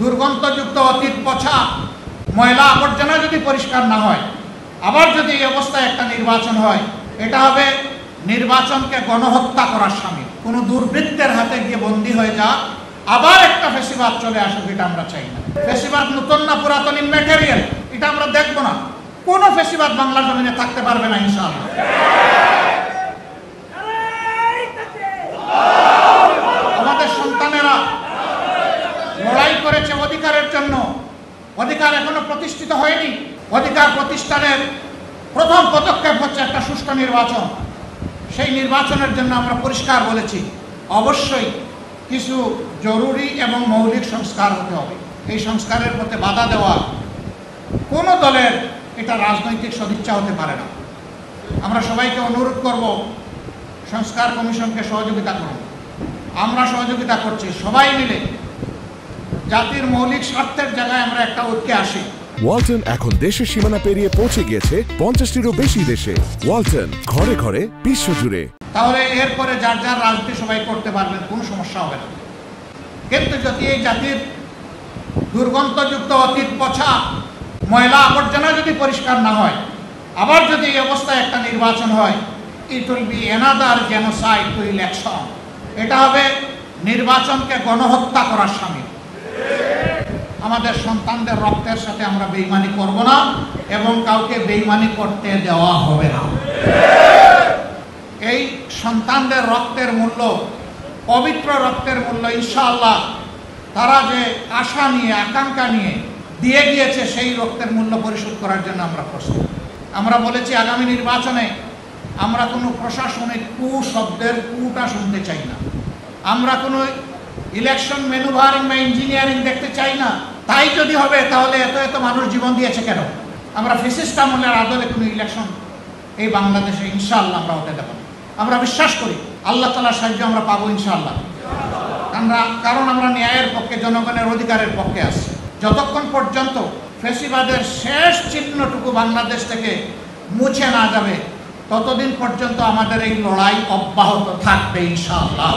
দুর্গন্ধযুক্ত অতীত পচা ময়লা আবর্জনা যদি পরিষ্কার না হয়, আবার যদি এই অবস্থায় একটা নির্বাচন হয়, এটা হবে নির্বাচনকে গণহত্যা করার শামিল। কোনো দুর্বৃত্তের হাতে গিয়ে বন্দী হয়ে যা আবার একটা ফেসিবাদ চলে আসুক, এটা আমরা চাই না। ফেসিবাদ নতুন না পুরাতন, ইম্যাটেরিয়াল, এটা আমরা দেখবো না। কোনো ফেসিবাদ বাংলা জমিনে থাকতে পারবে না ইনশাআল্লাহ। আমাদের সন্তানেরা লড়াই করেছে অধিকারের জন্য, অধিকার এখনো প্রতিষ্ঠিত হয়নি। অধিকার প্রতিষ্ঠানের প্রথম পদক্ষেপ হচ্ছে একটা সুষ্ঠু নির্বাচন। সেই নির্বাচনের জন্য আমরা পরিষ্কার বলেছি, অবশ্যই কিছু জরুরি এবং মৌলিক সংস্কার হতে হবে। এই সংস্কারের পথে বাধা দেওয়া কোনো দলের এটা রাজনৈতিক সদিচ্ছা হতে পারে না। আমরা সবাইকে অনুরোধ করব, সংস্কার কমিশনকে সহযোগিতা করুন। আমরা সহযোগিতা করছি, সবাই মিলে জাতির মৌলিক স্বার্থের জায়গায় আমরা একটা ঐক্যে আসি। ওয়ালটন এখন দেশের সীমানা পেরিয়ে পৌঁছে গিয়েছে 50টিরও বেশি দেশে। ওয়ালটন, ঘরে ঘরে, বিশ্বজুড়ে। তাহলে এরপরে যার যার রাজনীতি সবাই করতে পারবেন, কোনো সমস্যা হবে না। কিন্তু যদি এই জাতির দুর্গন্ধযুক্ত অতীত পচা ময়লা আবর্জনা যদি পরিষ্কার না হয়, আবার যদি এই অবস্থায় একটা নির্বাচন হয়, it will be another genocide two election. এটা হবে নির্বাচনকে গণহত্যা করার শামিল। আমাদের সন্তানদের রক্তের সাথে আমরা বেইমানি করব না এবং কাউকে বেইমানি করতে দেওয়া হবে না। এই সন্তানদের রক্তের মূল্য, পবিত্র রক্তের মূল্য ইনশাআল্লাহ তারা যে আশা নিয়ে, আকাঙ্ক্ষা নিয়ে দিয়ে গিয়েছে, সেই রক্তের মূল্য পরিশোধ করার জন্য আমরা প্রস্তুত। আমরা বলেছি আগামী নির্বাচনে আমরা কোনো প্রশাসনিক কু শব্দের কুটা শুনতে চাই না। আমরা কোনো ইলেকশন ম্যানুভারিং বা ইঞ্জিনিয়ারিং দেখতে চাই না। তাই যদি হবে তাহলে এত এত মানুষ জীবন দিয়েছে কেন? আমরা ফ্যাসিস্ট আমলের আদলে কোনো ইলেকশন এই বাংলাদেশে ইনশাআল্লাহ আমরা হতে দেব না। আমরা বিশ্বাস করি আল্লাহ তাআলার সাহায্য আমরা পাবো ইনশাআল্লাহ। কারণ আমরা ন্যায়ের পক্ষে, জনগণের অধিকারের পক্ষে আছি। যতক্ষণ পর্যন্ত ফ্যাসিবাদের শেষ চিহ্নটুকু বাংলাদেশ থেকে মুছে না যাবে, ততদিন পর্যন্ত আমাদের এই লড়াই অব্যাহত থাকবে ইনশাআল্লাহ।